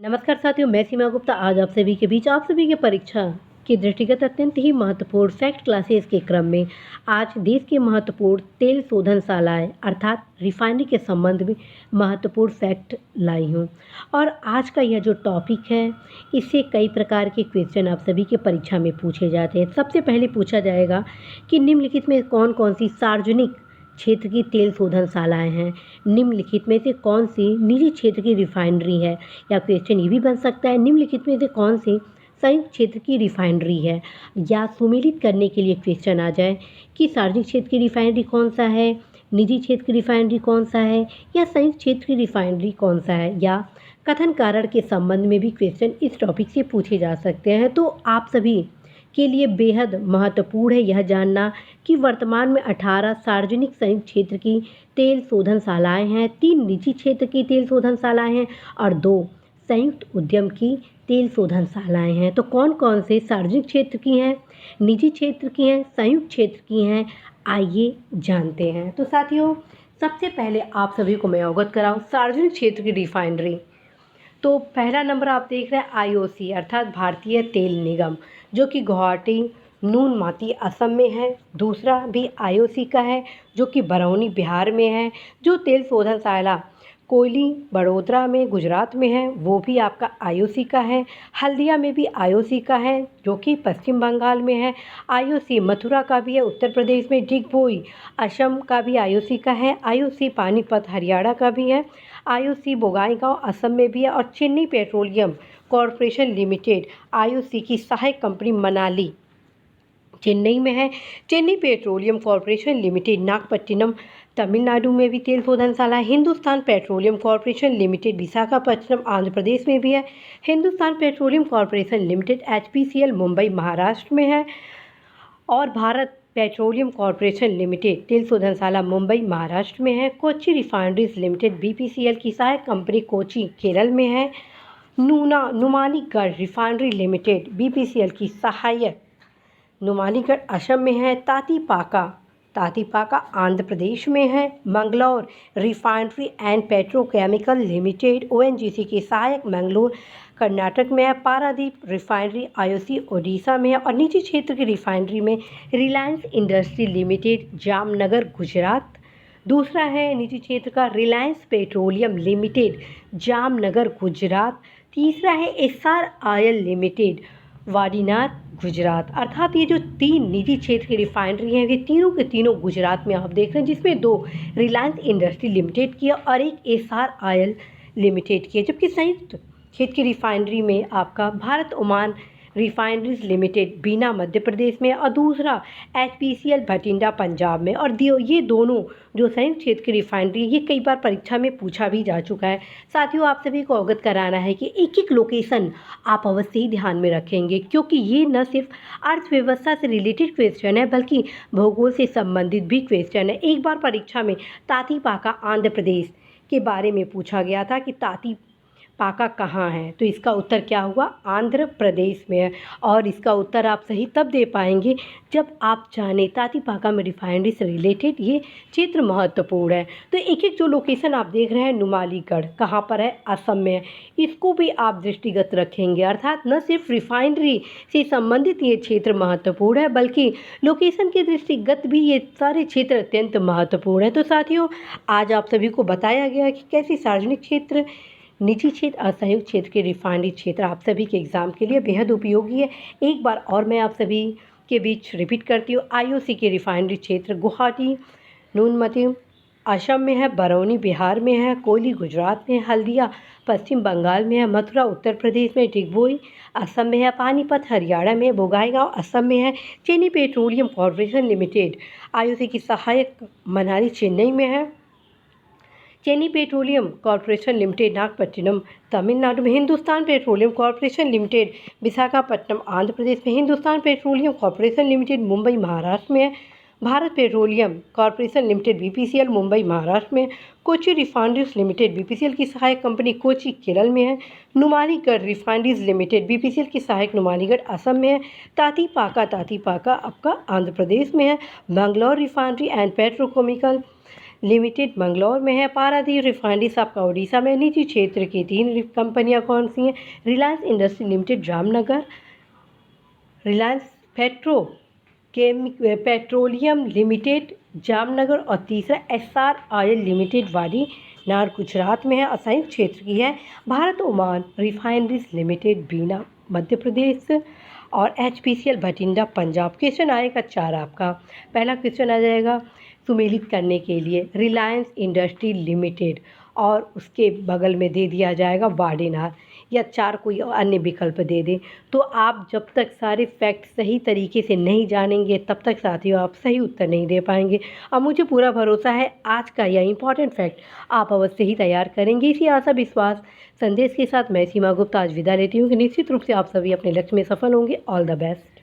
नमस्कार साथियों, मैं सीमा गुप्ता आज आप सभी के बीच आप सभी की परीक्षा के दृष्टिगत अत्यंत ही महत्वपूर्ण फैक्ट क्लासेस के क्रम में आज देश की महत्वपूर्ण तेल शोधनशालाएं अर्थात रिफाइनरी के संबंध में महत्वपूर्ण फैक्ट लाई हूँ। और आज का यह जो टॉपिक है, इससे कई प्रकार के क्वेश्चन आप सभी के परीक्षा में पूछे जाते हैं। सबसे पहले पूछा जाएगा कि निम्नलिखित में कौन कौन सी सार्वजनिक क्षेत्र की तेल शोधनशालाएं हैं, निम्नलिखित में से कौन सी निजी क्षेत्र की रिफाइनरी है, या क्वेश्चन ये भी बन सकता है निम्नलिखित में से कौन सी संयुक्त क्षेत्र की रिफाइनरी है। या सुमेलित करने के लिए क्वेश्चन आ जाए कि सार्वजनिक क्षेत्र की रिफाइनरी कौन सा है, निजी क्षेत्र की रिफाइनरी कौन सा है, या संयुक्त क्षेत्र की रिफाइनरी कौन सा है, या कथन कारण के संबंध में भी क्वेश्चन इस टॉपिक से पूछे जा सकते हैं। तो आप सभी के लिए बेहद महत्वपूर्ण है यह जानना कि वर्तमान में 18 सार्वजनिक संयुक्त क्षेत्र की तेल शोधनशालाएं हैं, 3 निजी क्षेत्र की तेल शोधनशालाएं हैं और 2 संयुक्त उद्यम की तेल शोधनशालाएं हैं। तो कौन कौन से सार्वजनिक क्षेत्र की हैं, निजी क्षेत्र की हैं, संयुक्त क्षेत्र की हैं, आइए जानते हैं। तो साथियों, सबसे पहले आप सभी को मैं अवगत कराऊं सार्वजनिक क्षेत्र की रिफाइनरी। तो पहला नंबर आप देख रहे हैं आईओसी अर्थात भारतीय तेल निगम, जो कि गुवाहाटी नूनमाती असम में है। दूसरा भी आईओसी का है जो कि बरौनी बिहार में है। जो तेल शोधनशाला कोयली बड़ोदरा में गुजरात में है वो भी आपका आईओसी का है। हल्दिया में भी आईओसी का है जो कि पश्चिम बंगाल में है। आईओसी मथुरा का भी है उत्तर प्रदेश में। डिगबोई असम का भी आईओसी का है। आईओसी पानीपत हरियाणा का भी है। आईओसी बोंगाईगांव असम में भी है। और Chennai petroleum corporation limited IOC की सहायक कंपनी मनाली चेन्नई में है। Chennai petroleum corporation limited Nagapattinam Tamil Nadu में भी तेल शोधनशाला है। Hindustan petroleum corporation limited Visakhapatnam Andhra Pradesh में भी है। Hindustan petroleum corporation limited HPCL Mumbai Maharashtra में है। और भारत पेट्रोलियम कॉरपोरेशन लिमिटेड तेल शोधनशाला मुंबई महाराष्ट्र में है। कोच्चि रिफाइनरीज लिमिटेड बीपीसीएल की सहायक कंपनी कोच्चि केरल में है। नुमालीगढ़ रिफाइनरी लिमिटेड बीपीसीएल की सहायक नुमालीगढ़ असम में है। तातीपाका आंध्र प्रदेश में है। Mangalore refinery and petrochemical limited ONGC की सहायक मंगलोर कर्नाटक में है। पारादीप रिफाइनरी आईओसी ओडिशा में है। और निजी क्षेत्र की रिफाइनरी में Reliance industry limited Jamnagar Gujarat दूसरा है निजी क्षेत्र का। Reliance petroleum limited Jamnagar Gujarat तीसरा है। Essar oil limited Vadinar Gujarat. अर्थात ये जो 3 निजी क्षेत्र की रिफाइनरी हैं वे तीनों के तीनों गुजरात में आप देख रहे हैं, जिसमें 2 रिलायंस इंडस्ट्री लिमिटेड की है और एक एस्सार ऑयल लिमिटेड की है। जबकि संयुक्त क्षेत्र की रिफाइनरी में आपका भारत ओमान रिफाइनरीज लिमिटेड बीना मध्य प्रदेश में और दूसरा एचपीसीएल भटिंडा पंजाब में। और ये दोनों जो संयुक्त क्षेत्र की रिफाइनरी ये कई बार परीक्षा में पूछा भी जा चुका है। साथियों, आप सभी को अवगत कराना है कि एक एक लोकेशन आप अवश्य ही ध्यान में रखेंगे, क्योंकि ये न सिर्फ अर्थव्यवस्था से रिलेटेड क्वेश्चन है बल्कि भूगोल से संबंधित भी क्वेश्चन है। एक बार परीक्षा में तातीपाका आंध्र प्रदेश के बारे में पूछा गया था कि तातीपाका कहाँ है, तो इसका उत्तर क्या हुआ, आंध्र प्रदेश में है। और इसका उत्तर आप सही तब दे पाएंगे जब आप जाने तातीपाका में रिफाइनरी से रिलेटेड ये क्षेत्र महत्वपूर्ण है। तो एक एक जो लोकेशन आप देख रहे हैं नुमालीगढ़ कहाँ पर है, असम में है, इसको भी आप दृष्टिगत रखेंगे। अर्थात न सिर्फ रिफाइनरी से संबंधित ये क्षेत्र महत्वपूर्ण है बल्कि लोकेशन के दृष्टिगत भी ये सारे क्षेत्र अत्यंत महत्वपूर्ण है। तो साथियों, आज आप सभी को बताया गया कि कैसे सार्वजनिक क्षेत्र, निजी क्षेत्र और संयुक्त क्षेत्र के रिफाइनरी क्षेत्र आप सभी के एग्जाम के लिए बेहद उपयोगी है। एक बार और मैं आप सभी के बीच रिपीट करती हूँ। आईओसी के रिफाइनरी क्षेत्र गुवाहाटी नूनमती असम में है, बरौनी बिहार में है, कोयली गुजरात में है, हल्दिया पश्चिम बंगाल में है, मथुरा उत्तर प्रदेश में, डिगबोई असम में है, पानीपत हरियाणा में, बोंगाईगांव असम में है, Chennai petroleum corporation limited IOC की सहायक मनाली चेन्नई में है, Chennai petroleum corporation limited Nagapattinam Tamil Nadu में, Hindustan petroleum corporation limited Visakhapatnam Andhra Pradesh में, Hindustan petroleum corporation limited Mumbai Maharashtra में है, Bharat petroleum corporation limited BPCL Mumbai Maharashtra में, कोच्चि रिफाइनरीज लिमिटेड बीपीसीएल की सहायक कंपनी कोच्चि केरल में है, नुमालीगढ़ रिफाइनरीज लिमिटेड बीपीसीएल की सहायक नुमालीगढ़ असम में है, तातीपाका आपका आंध्र प्रदेश में है, Mangalore refinery and petrochemical limited Mangalore में है, पारादीप रिफाइनरीज आपका उड़ीसा में, निजी क्षेत्र की 3 कंपनियां कौन सी हैं? Reliance industry limited Jamnagar, Reliance petroleum limited Jamnagar और तीसरा एसआर ऑयल लिमिटेड वाडी नार गुजरात में है, असंयुक्त क्षेत्र की है। भारत ओमान रिफाइनरीज लिमिटेड बीना मध्य प्रदेश और एचपीसीएल भटिंडा पंजाब। क्वेश्चन आएगा 4 आपका। पहला क्वेश्चन आ जाएगा सुमेलित करने के लिए रिलायंस इंडस्ट्री लिमिटेड और उसके बगल में दे दिया जाएगा वाडेनार, या 4 कोई अन्य विकल्प दे दें। तो आप जब तक सारे फैक्ट सही तरीके से नहीं जानेंगे तब तक साथियों आप सही उत्तर नहीं दे पाएंगे। अब मुझे पूरा भरोसा है आज का यह इंपॉर्टेंट फैक्ट आप अवश्य ही तैयार करेंगे। इसी आशा विश्वास संदेश के साथ मैं सीमा गुप्ता आज विदा लेती हूँ कि निश्चित रूप से आप सभी अपने लक्ष्य में सफल होंगे। All the best.